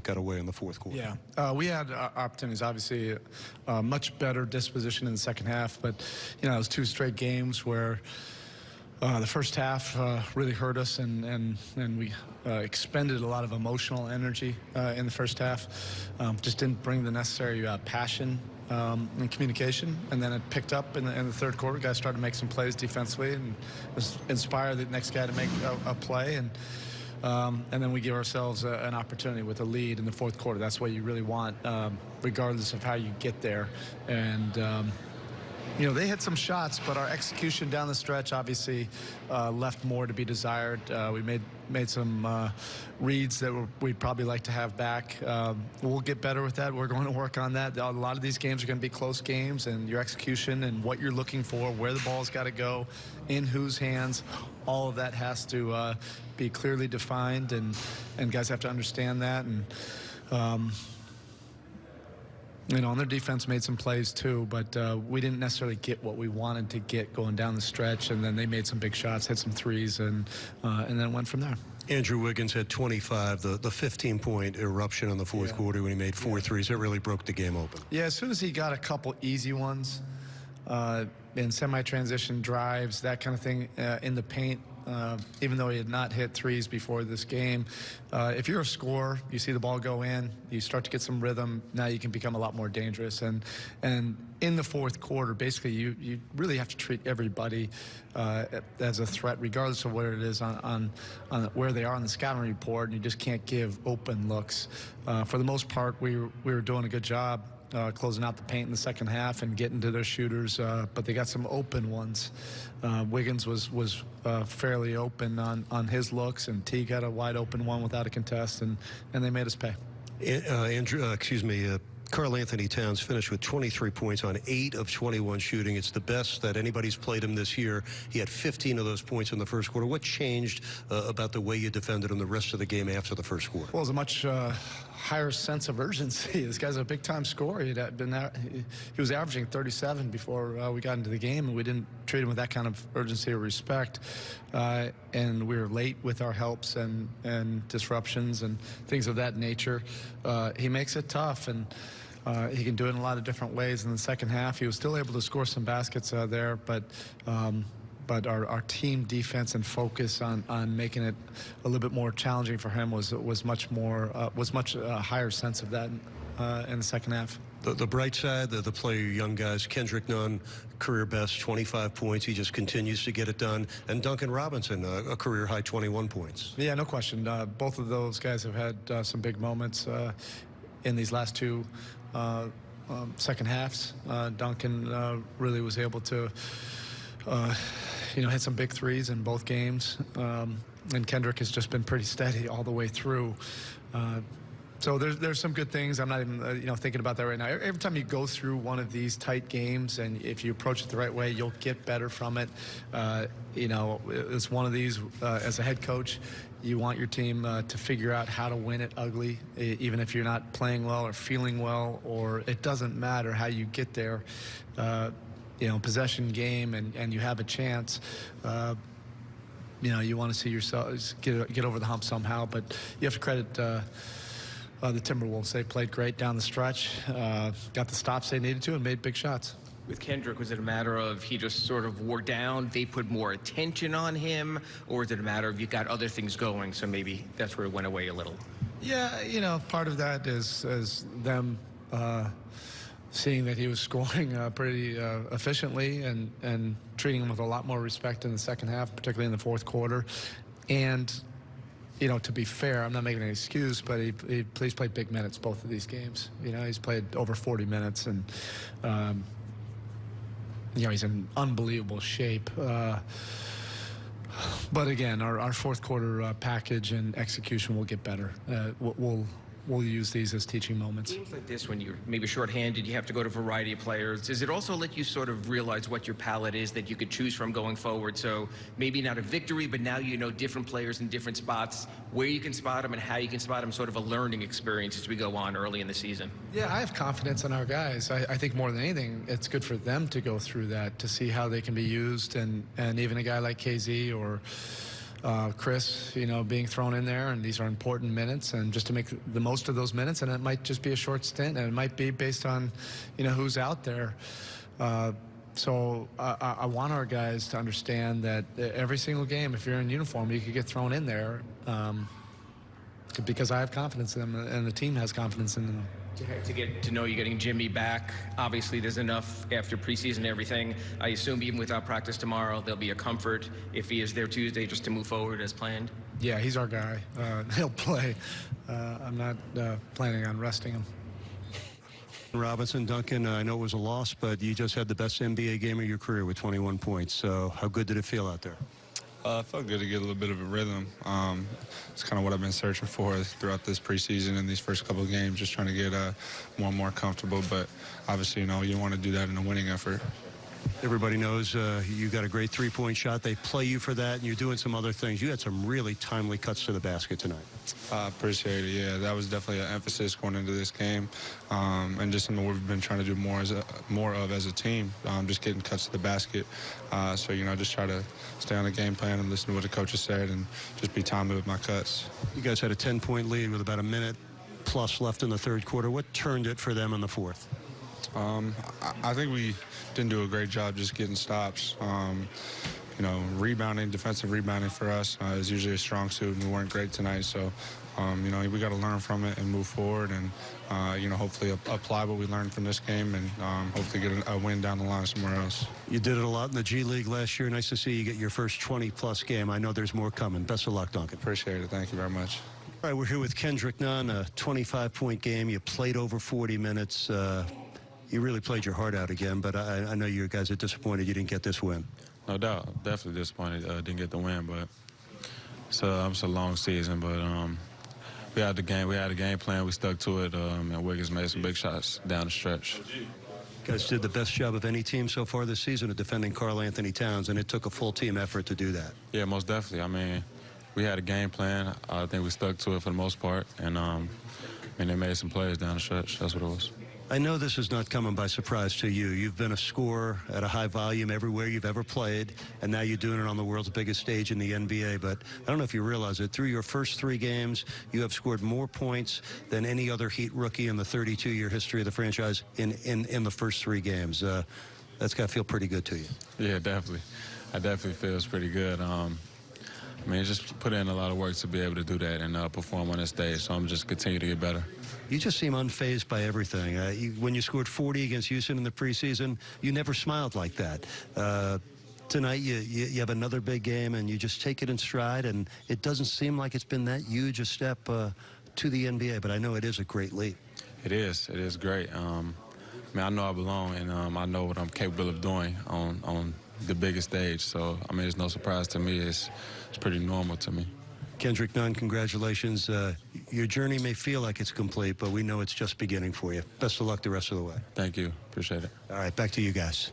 that got away in the fourth quarter. Yeah, we had opportunities, obviously, much better disposition in the second half, but, you know, it was 2 straight games where the first half really hurt us, and we expended a lot of emotional energy in the first half. Just didn't bring the necessary passion and communication, and then it picked up in the third quarter. Guys started to make some plays defensively, and was inspired the next guy to make a play, and then we give ourselves an opportunity with a lead in the fourth quarter. That's what you really want, regardless of how you get there. And you know, they hit some shots, but our execution down the stretch obviously left more to be desired. We made some reads that we'd probably like to have back. We'll get better with that. We're going to work on that. A lot of these games are going to be close games, and your execution and what you're looking for, where the ball's got to go, in whose hands, all of that has to be clearly defined, and guys have to understand that. And you know, and their defense made some plays too, but we didn't necessarily get what we wanted to get going down the stretch, and then they made some big shots, hit some threes, and then went from there. Andrew Wiggins had 25, the 15-point eruption in the fourth quarter when he made 4 threes. It really broke the game open. Yeah, as soon as he got a couple easy ones in semi-transition drives, that kind of thing in the paint, even though he had not hit threes before this game, if you're a scorer, you see the ball go in, you start to get some rhythm, now you can become a lot more dangerous. And in the fourth quarter, basically, you really have to treat everybody as a threat, regardless of what it is on where they are on the scouting report, and you just can't give open looks. For the most part, we were doing a good job closing out the paint in the second half and getting to their shooters, but they got some open ones. Wiggins was fairly open on his looks, and T got a wide open one without a contest, and they made us pay. Karl Anthony Towns finished with 23 points on 8 of 21 shooting. It's the best that anybody's played him this year. He had 15 of those points in the first quarter. What changed about the way you defended him the rest of the game after the first quarter? Well, it was a much higher sense of urgency. This guy's a big-time scorer. He was averaging 37 before we got into the game, and we didn't treat him with that kind of urgency or respect. And we were late with our helps and disruptions and things of that nature. He makes it tough, and he can do it in a lot of different ways. In the second half, he was still able to score some baskets there, but our team defense and focus on making it a little bit more challenging for him was much higher sense of that in the second half. The bright side, the player, young guys, Kendrick Nunn, career best, 25 points. He just continues to get it done. And Duncan Robinson, a career high 21 points. Yeah, no question. Both of those guys have had some big moments in these last 2 second halves. Duncan really was able to hit some big threes in both games. And Kendrick has just been pretty steady all the way through. So there's some good things. I'm not even thinking about that right now. Every time you go through one of these tight games, and if you approach it the right way, you'll get better from it. It's one of these, as a head coach, you want your team to figure out how to win it ugly, even if you're not playing well or feeling well, or it doesn't matter how you get there. Possession game, and you have a chance. You want to see yourselves get over the hump somehow, but you have to credit the Timberwolves. They played great down the stretch, got the stops they needed to, and made big shots. With Kendrick, was it a matter of he just sort of wore down, they put more attention on him, or is it a matter of you got other things going, so maybe that's where it went away a little? Yeah, part of that is them seeing that he was scoring pretty efficiently and treating him with a lot more respect in the second half, particularly in the fourth quarter. And to be fair, I'm not making an excuse, but he's played big minutes both of these games. He's played over 40 minutes, and he's in unbelievable shape. But again, our fourth quarter package and execution will get better. We'll use these as teaching moments. Games like this, when you're maybe shorthanded, you have to go to a variety of players. Does it also let you sort of realize what your palette is that you could choose from going forward? So maybe not a victory, but now you know different players in different spots, where you can spot them and how you can spot them, sort of a learning experience as we go on early in the season. Yeah, I have confidence in our guys. I think more than anything, it's good for them to go through that, to see how they can be used, and even a guy like KZ or Chris, being thrown in there, and these are important minutes, and just to make the most of those minutes, and it might just be a short stint, and it might be based on, who's out there. So I want our guys to understand that every single game, if you're in uniform, you could get thrown in there because I have confidence in them, and the team has confidence in them. To get to know you getting Jimmy back, obviously there's enough after preseason and everything. I assume even without practice tomorrow, there'll be a comfort if he is there Tuesday just to move forward as planned. Yeah, he's our guy. He'll play. I'm not planning on resting him. Robinson, Duncan, I know it was a loss, but you just had the best NBA game of your career with 21 points. So how good did it feel out there? It felt good to get a little bit of a rhythm. It's kind of what I've been searching for throughout this preseason and these first couple of games, just trying to get more and more comfortable. But obviously, you want to do that in a winning effort. Everybody knows you got a great three-point shot. They play you for that, and you're doing some other things. You had some really timely cuts to the basket tonight. I appreciate it. Yeah, that was definitely an emphasis going into this game, and just something we've been trying to do more of as a team. Just getting cuts to the basket. So just try to stay on the game plan and listen to what the coaches said, and just be timely with my cuts. You guys had a 10-point lead with about a minute plus left in the third quarter. What turned it for them in the fourth? I think we didn't do a great job just getting stops. Rebounding, defensive rebounding for us is usually a strong suit, and we weren't great tonight. So, we got to learn from it and move forward, and hopefully apply what we learned from this game, and hopefully get a win down the line somewhere else. You did it a lot in the G League last year. Nice to see you get your first 20-plus game. I know there's more coming. Best of luck, Duncan. Appreciate it. Thank you very much. All right, we're here with Kendrick Nunn, a 25-point game. You played over 40 minutes. You really played your heart out again, but I know you guys are disappointed you didn't get this win. No doubt. Definitely disappointed didn't get the win, but it's a long season. But we had the game plan. We stuck to it, and Wiggins made some big shots down the stretch. You guys did the best job of any team so far this season of defending Karl Anthony Towns, and it took a full team effort to do that. Yeah, most definitely. I mean, we had a game plan. I think we stuck to it for the most part, and they made some plays down the stretch. That's what it was. I know this is not coming by surprise to you. You've been a scorer at a high volume everywhere you've ever played, and now you're doing it on the world's biggest stage in the NBA. But I don't know if you realize it. Through your first 3 games, you have scored more points than any other Heat rookie in the 32-year history of the franchise in the first 3 games. That's got to feel pretty good to you. Yeah, definitely. I definitely feels pretty good. Just put in a lot of work to be able to do that and perform on this stage. So I'm just continue to get better. You just seem unfazed by everything. When you scored 40 against Houston in the preseason, you never smiled like that. Tonight, you have another big game, and you just take it in stride, and it doesn't seem like it's been that huge a step to the NBA, but I know it is a great leap. It is. It is great. I know I belong, and I know what I'm capable of doing on the biggest stage. So, it's no surprise to me. It's pretty normal to me. Kendrick Nunn, congratulations. Your journey may feel like it's complete, but we know it's just beginning for you. Best of luck the rest of the way. Thank you. Appreciate it. All right, back to you guys.